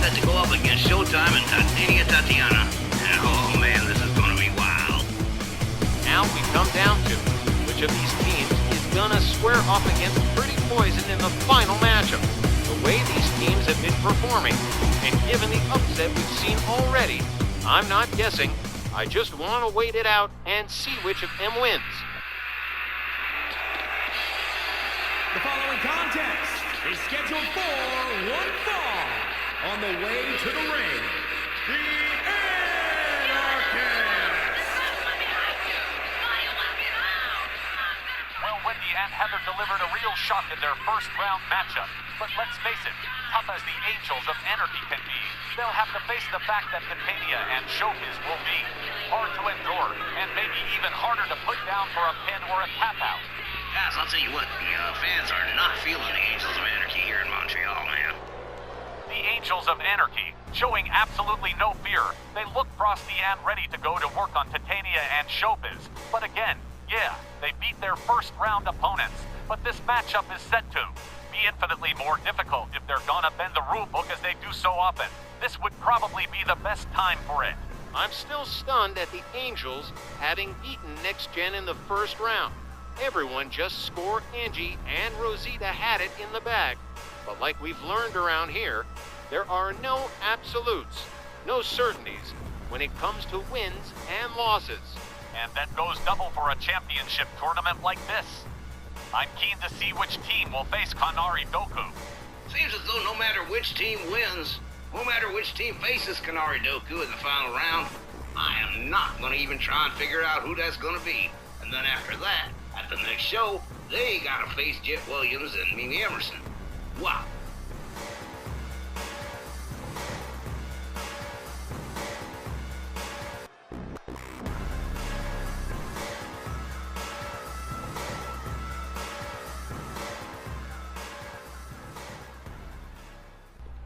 set to go up against Showtime and Tatiana. And oh man, this is gonna be wild. Now we come down to which of these teams is gonna square off against Pretty Poison in the final matchup. The way these teams have been performing, and given the upset we've seen already, I'm not guessing. I just want to wait it out and see which of them wins. The following contest is scheduled for one fall. On the way to the ring, the Anarchy! Well, Wendy and Heather delivered a real shock in their first round matchup. But let's face it, tough as the Angels of Anarchy can be, they'll have to face the fact that Titania and Showbiz will be hard to endure, and maybe even harder to put down for a pin or a tap out. Guys, I'll tell you what, the fans are not feeling the Angels of Anarchy here in Montreal, man. The Angels of Anarchy, showing absolutely no fear. They look frosty and ready to go to work on Titania and Showbiz. But again, yeah, they beat their first round opponents. But this matchup is set to be infinitely more difficult if they're gonna bend the rule book as they do so often. This would probably be the best time for it. I'm still stunned at the Angels having beaten Next Gen in the first round. Everyone just scored Angie and Rosita had it in the bag. But like we've learned around here, there are no absolutes, no certainties when it comes to wins and losses. And that goes double for a championship tournament like this. I'm keen to see which team will face Kanari Doku. Seems as though no matter which team wins, no matter which team faces Kanari Doku in the final round, I am not going to even try and figure out who that's going to be. And then after that, at the next show, they got to face Jet Williams and Mimi Emerson. Wow.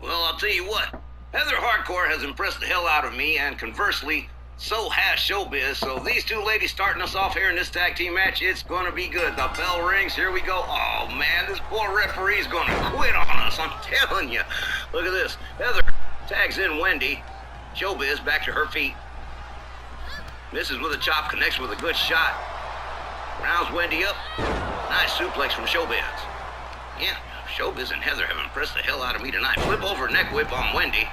Well, I'll tell you what, Heather Hardcore has impressed the hell out of me, and conversely, so has Showbiz. So these two ladies starting us off here in this tag team match, it's going to be good. The bell rings, here we go. Oh man, this poor referee's going to quit on us, I'm telling you. Look at this, Heather tags in Wendy. Showbiz back to her feet. Misses with a chop, connects with a good shot. Rounds Wendy up. Nice suplex from Showbiz. Yeah. Showbiz and Heather have impressed the hell out of me tonight. Flip over neck whip on Wendy.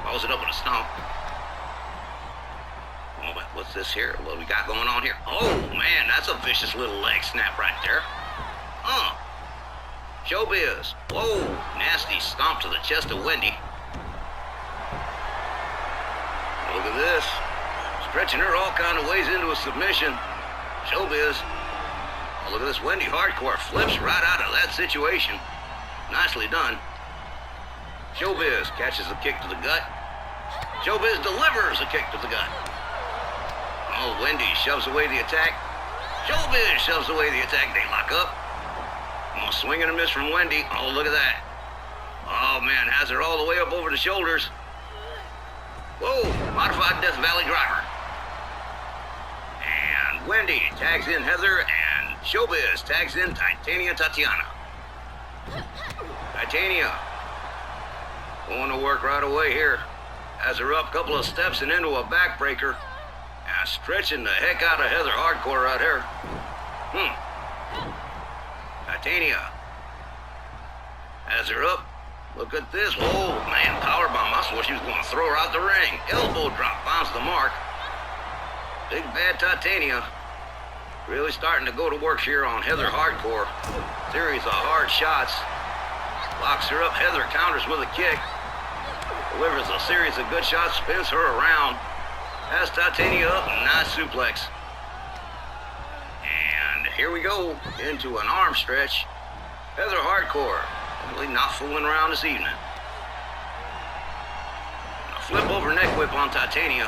Follows it up with a stomp. Oh, but what's this here? What we got going on here? Oh, man, that's a vicious little leg snap right there. Showbiz. Whoa, nasty stomp to the chest of Wendy. Look at this. Stretching her all kind of ways into a submission. Showbiz. Oh, look at this. Wendy Hardcore flips right out of that situation. Nicely done. Showbiz catches a kick to the gut. Showbiz delivers a kick to the gut. Oh, Wendy shoves away the attack. Showbiz shoves away the attack. They lock up. Oh, swing and a miss from Wendy. Oh, look at that. Oh, man, has her all the way up over the shoulders. Whoa, modified Death Valley driver. And Wendy tags in Heather, and Showbiz tags in Tatiana. Titania going to work right away here. Has her up a couple of steps and into a backbreaker. And stretching the heck out of Heather Hardcore right here. Titania has her up. Look at this. Oh, man, powerbomb. I thought she was going to throw her out the ring. Elbow drop finds the mark. Big bad Titania. Really starting to go to work here on Heather Hardcore. Series of hard shots. Locks her up. Heather counters with a kick. Delivers a series of good shots. Spins her around. Has Titania up. Nice suplex. And here we go into an arm stretch. Heather Hardcore. Really not fooling around this evening. A flip over neck whip on Titania.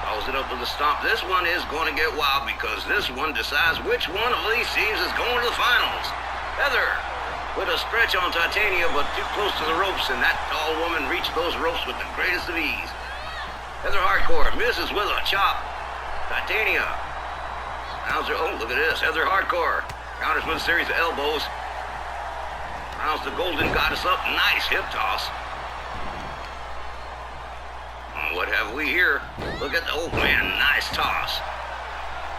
Follows it up with a stomp. This one is going to get wild because this one decides which one of these teams is going to the finals. Heather with a stretch on Titania, but too close to the ropes, and that tall woman reached those ropes with the greatest of ease. Heather Hardcore misses with a chop. Titania. Oh, look at this. Heather Hardcore counters with a series of elbows. Rounds the Golden Goddess up. Nice hip toss. have we here? Look at the, oh man, nice toss.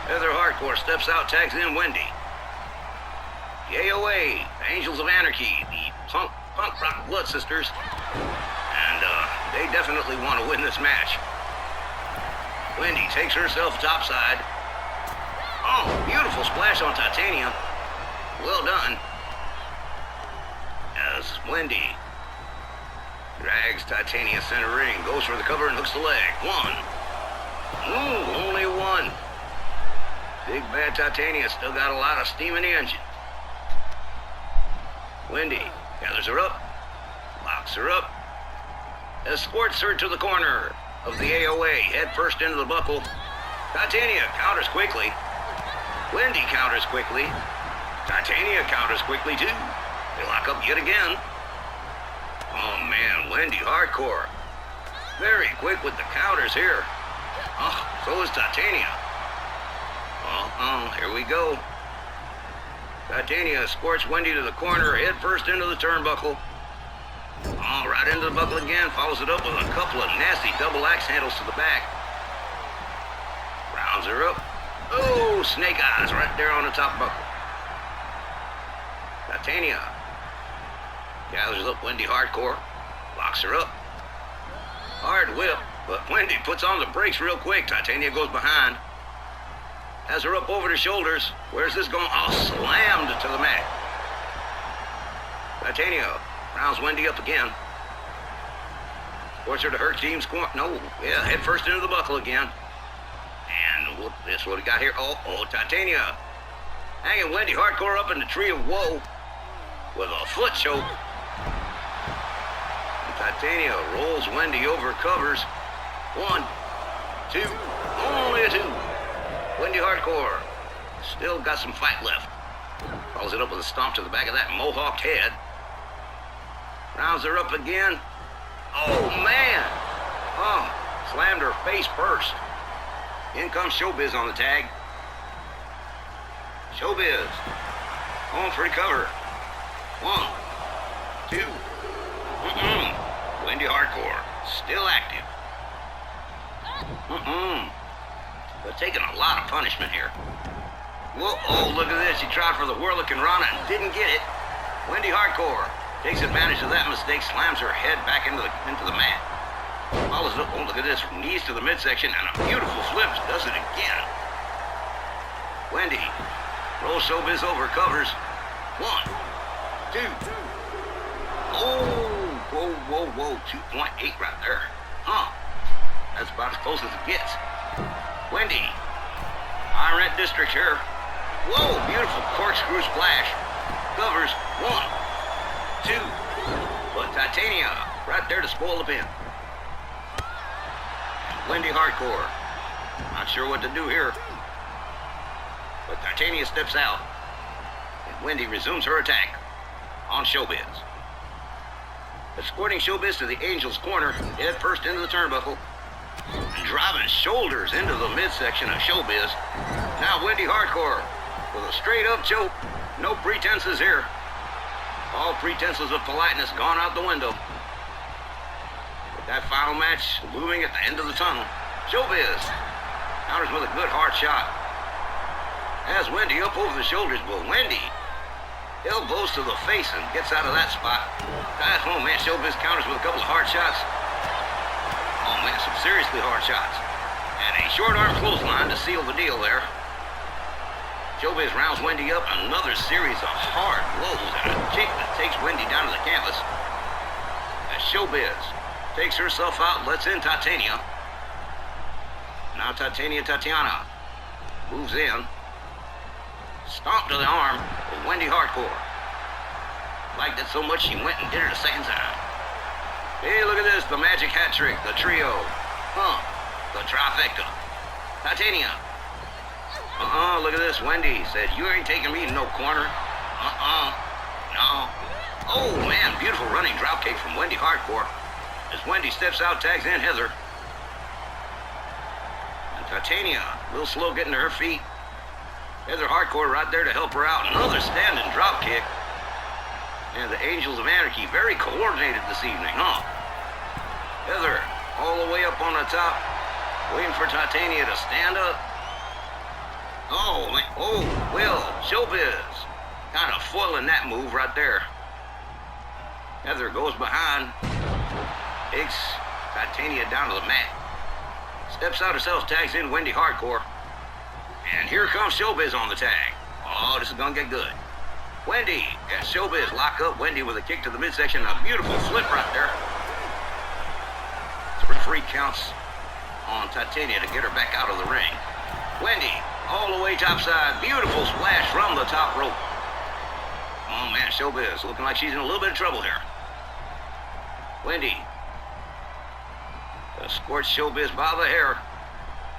Heather Hardcore steps out, tags in Wendy. The AOA, the Angels of Anarchy, the punk rock blood sisters. And they definitely want to win this match. Wendy takes herself topside. Oh, beautiful splash on Titania. Well done. As Wendy drags Titania center ring, goes for the cover and hooks the leg. One. Ooh, only one. Big bad Titania still got a lot of steam in the engine. Wendy gathers her up, locks her up, escorts her to the corner of the AOA, head first into the buckle. Titania counters quickly. Wendy counters quickly. Titania counters quickly too. They lock up yet again. Oh man, Wendy Hardcore. Very quick with the counters here. Oh, so is Titania. Here we go. Titania escorts Wendy to the corner, head first into the turnbuckle. Oh, right into the buckle again, follows it up with a couple of nasty double axe handles to the back. Rounds her up. Oh, snake eyes right there on the top buckle. Titania gathers up Wendy Hardcore, locks her up. Hard whip, but Wendy puts on the brakes real quick. Titania goes behind. Has her up over the shoulders. Where's this going? Oh, slammed to the mat. Titania rounds Wendy up again. Forces her to her team's corner. No, yeah, head first into the buckle again. And look, this what we got here. Oh, Titania hanging Wendy Hardcore up in the tree of woe with a foot choke. And Titania rolls Wendy over, covers. 1, 2, only a 2. Wendy Hardcore still got some fight left. Follows it up with a stomp to the back of that mohawked head. Rounds her up again. Oh, man. Oh, slammed her face first. In comes Showbiz on the tag. Showbiz going for the cover. 1, 2. Wendy Hardcore still active. But taking a lot of punishment here. Whoa, oh, look at this. She tried for the Whirlicane Rana and didn't get it. Wendy Hardcore takes advantage of that mistake, slams her head back into the mat. Follows it up, oh, look at this, knees to the midsection, and a beautiful flip, does it again. Wendy rolls Showbiz over, covers. 1, 2. Oh, whoa, 2.8 right there. Huh, that's about as close as it gets. Wendy, Iron Red District here. Whoa, beautiful corkscrew splash. Covers. 1, 2. But Titania right there to spoil the pin. Wendy Hardcore, not sure what to do here. But Titania steps out, and Wendy resumes her attack on Showbiz. Escorting Showbiz to the Angel's corner, head first into the turnbuckle. Driving shoulders into the midsection of Showbiz. Now Wendy Hardcore with a straight up choke. No pretenses here. All pretenses of politeness gone out the window. With that final match looming at the end of the tunnel, Showbiz counters with a good hard shot. Has Wendy up over the shoulders, but Wendy elbows to the face and gets out of that spot. Oh man, Showbiz counters with a couple of hard shots. Oh man, some seriously hard shots. And a short arm clothesline to seal the deal there. Showbiz rounds Wendy up, another series of hard blows and a kick that takes Wendy down to the canvas. As Showbiz takes herself out, lets in Titania. Now Tatiana moves in. Stomp to the arm with Wendy Hardcore. Liked it so much she went and did it a second time. Hey, look at this, the magic hat trick, the trio. The trifecta. Titania. Look at this, Wendy said, you ain't taking me to no corner. No. Oh, man, beautiful running dropkick from Wendy Hardcore. As Wendy steps out, tags in Heather. And Titania, a little slow getting to her feet. Heather Hardcore right there to help her out. Another standing dropkick. And the Angels of Anarchy, very coordinated this evening, huh? Heather all the way up on the top, waiting for Titania to stand up. Oh, man. Oh, well, Showbiz kind of foiling that move right there. Heather goes behind, takes Titania down to the mat, steps out herself, tags in Wendy Hardcore, and here comes Showbiz on the tag. Oh, this is gonna get good. Wendy and Showbiz lock up Wendy with a kick to the midsection, a beautiful flip right there. 3 counts on Titania to get her back out of the ring. Wendy, all the way topside, beautiful splash from the top rope. Oh man, Showbiz looking like she's in a little bit of trouble here. Wendy escorts Showbiz by the hair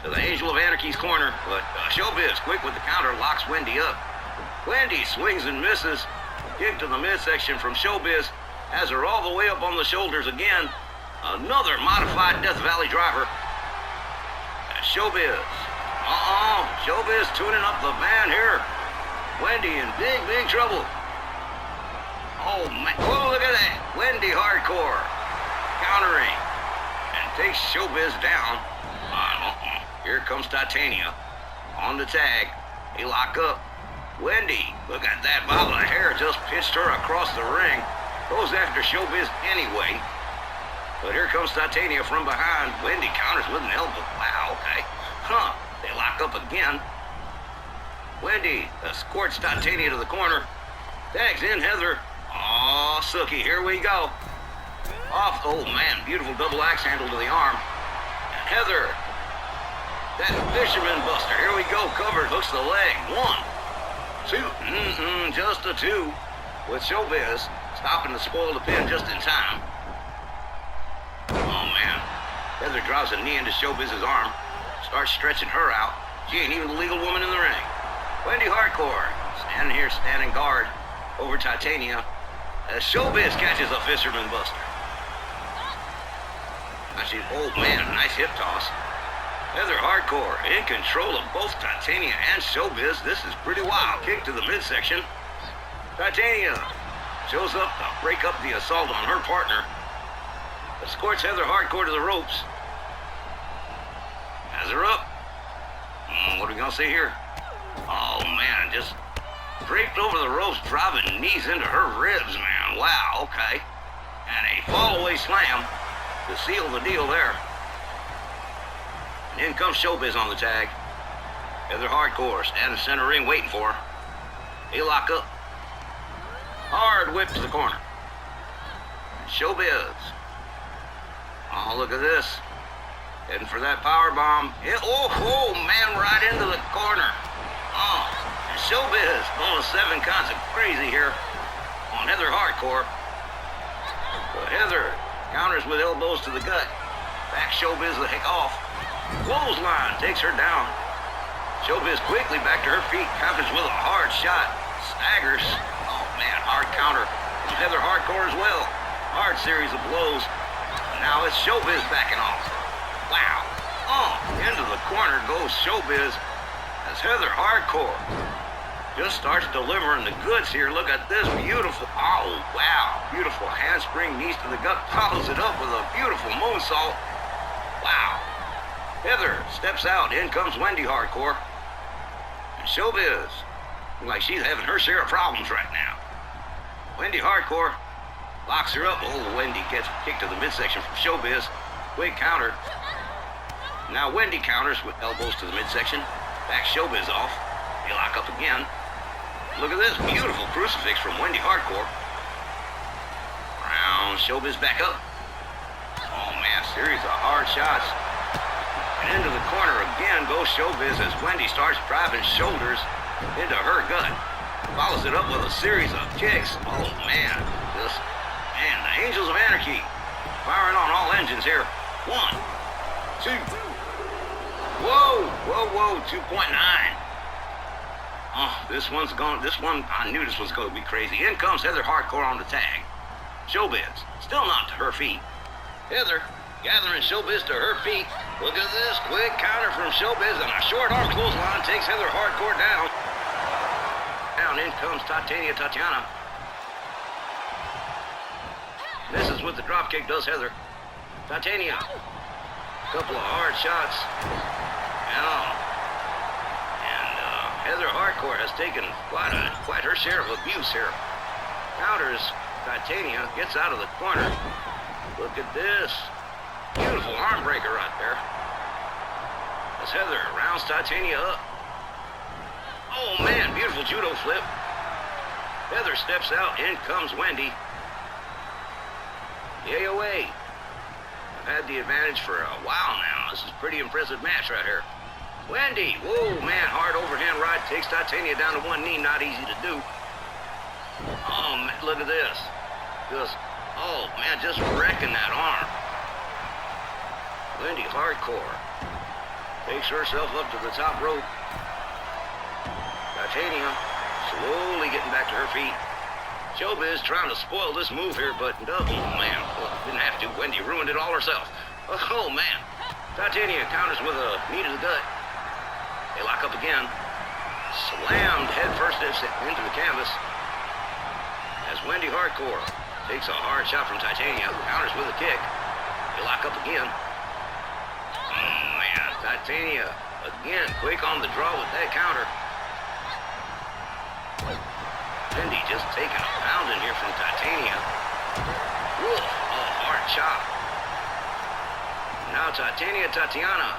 to the Angel of Anarchy's corner, but Showbiz, quick with the counter, locks Wendy up. Wendy swings and misses. Kick to the midsection from Showbiz, has her all the way up on the shoulders again. Another modified Death Valley driver. Showbiz. Showbiz tuning up the band here. Wendy in big, big trouble. Oh, man. Oh, look at that. Wendy Hardcore countering and takes Showbiz down. Here comes Titania on the tag. They lock up. Wendy, look at that bob of hair, just pitched her across the ring. Goes after Showbiz anyway. But here comes Titania from behind. Wendy counters with an elbow. Wow, okay. They lock up again. Wendy escorts Titania to the corner. Tags in Heather. Oh, Sookie, here we go. Off, oh man, beautiful double axe handle to the arm. And Heather, that fisherman buster. Here we go, covered, hooks the leg. 1, 2, just a 2. With Showbiz stopping to spoil the pin just in time. Oh man, Heather drives a knee into Showbiz's arm, starts stretching her out. She ain't even the legal woman in the ring. Wendy Hardcore standing here, standing guard over Titania as Showbiz catches a fisherman buster. Oh man, nice hip toss. Heather Hardcore in control of both Titania and Showbiz. This is pretty wild. Kick to the midsection. Titania shows up to break up the assault on her partner. Escorts Heather Hardcore to the ropes. Has her up. What are we gonna see here? Oh man, just draped over the ropes, driving knees into her ribs, man. Wow, okay. And a fall-away slam to seal the deal there. And in comes Showbiz on the tag. Heather Hardcore standing center ring waiting for her. They lock up. Hard whip to the corner. Showbiz. Oh, look at this. Heading for that power bomb. Oh, man, right into the corner. Oh, and Showbiz going 7 counts of crazy here on Heather Hardcore. But Heather counters with elbows to the gut. Back Showbiz the heck off. Clothesline takes her down. Showbiz quickly back to her feet. Counters with a hard shot. Staggers. Oh, man, hard counter from Heather Hardcore as well. Hard series of blows. Now it's Showbiz backing off. Wow. Into the corner goes Showbiz as Heather Hardcore just starts delivering the goods here. Look at this beautiful, oh wow, beautiful handspring, knees to the gut, follows it up with a beautiful moonsault. Wow. Heather steps out, in comes Wendy Hardcore. And Showbiz, like she's having her share of problems right now. Wendy Hardcore locks her up. Oh, Wendy gets kicked to the midsection from Showbiz. Quick counter. Now Wendy counters with elbows to the midsection. Back Showbiz off. They lock up again. Look at this beautiful crucifix from Wendy Hardcore. Round Showbiz back up. Oh man, series of hard shots. And into the corner again goes Showbiz as Wendy starts driving shoulders into her gut. Follows it up with a series of kicks. Oh man, and the Angels of Anarchy firing on all engines here. 1, 2. Whoa, 2.9. Oh, this one, I knew this was going to be crazy. In comes Heather Hardcore on the tag. Showbiz, still not to her feet. Heather gathering Showbiz to her feet. Look at this, quick counter from Showbiz, and a short arm clothesline takes Heather Hardcore down. In comes Tatiana. Misses with the dropkick, does Heather. Titania Couple of hard shots. Now, and Heather Hardcore has taken quite her share of abuse here. Counters Titania, gets out of the corner. Look at this. Beautiful arm breaker right there. As Heather rounds Titania up. Oh man, beautiful judo flip. Heather steps out, in comes Wendy. The AOA. I've had the advantage for a while now. This is a pretty impressive match right here. Wendy, whoa man, hard overhand right, takes Titania down to one knee, not easy to do. Oh man, look at this. Oh man, just wrecking that arm. Wendy Hardcore takes herself up to the top rope. Titania slowly getting back to her feet. Showbiz trying to spoil this move here, but oh man, well, didn't have to. Wendy ruined it all herself. Oh man. Titania counters with a knee to the gut. They lock up again. Slammed head first into the canvas. As Wendy Hardcore takes a hard shot from Titania, counters with a kick. They lock up again. Oh man, Titania again quick on the draw with that counter. Wendy just taking a pounding here from Titania. Woof, a hard chop. Now Tatiana.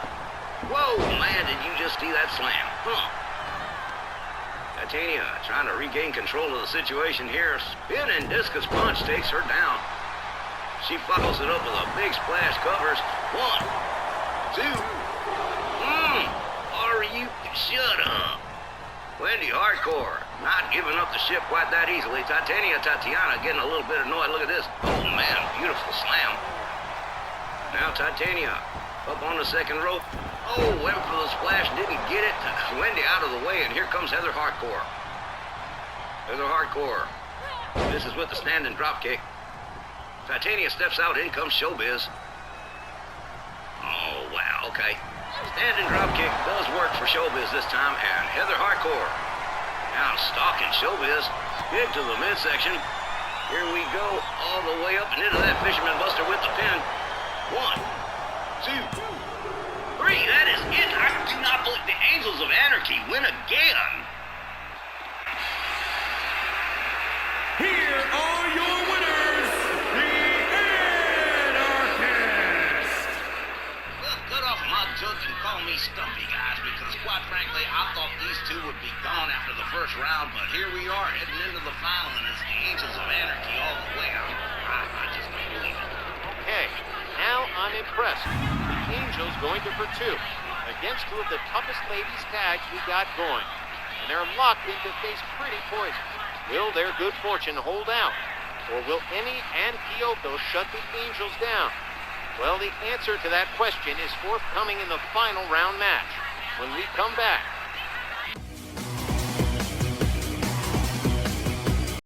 Whoa, man, did you just see that slam? Huh. Titania trying to regain control of the situation here. Spinning discus punch takes her down. She follows it up with a big splash, covers. 1, 2. Are you? Shut up. Wendy Hardcore not giving up the ship quite that easily. Tatiana getting a little bit annoyed. Look at this. Oh man, beautiful slam. Now Titania up on the second rope. Oh, went for the splash, didn't get it. Wendy out of the way, and here comes Heather Hardcore. Heather Hardcore. This is with the standing drop kick. Titania steps out, in comes Showbiz. Oh, wow, okay. Standing drop kick does work for Showbiz this time, and Heather Hardcore now stalking Showbiz. Kick to the midsection. Here we go, all the way up and into that Fisherman Buster with the pin. 1, 2, 3, that is it. I do not believe the Angels of Anarchy win again. Here are your winners, the Anarchists. Well, cut off my joke and call me Stumpy, guys, because quite frankly, I thought these two would be gone after the first round, but here we are heading into the final, and it's the Angels of Anarchy all the way. I just don't believe it. Okay, now I'm impressed. The Angels going to for 2 against 2 of the toughest ladies tags we got going. And they're locked in to face pretty poison. Will their good fortune hold out? Or will Emi and Kyoko shut the Angels down? Well, the answer to that question is forthcoming in the final round match when we come back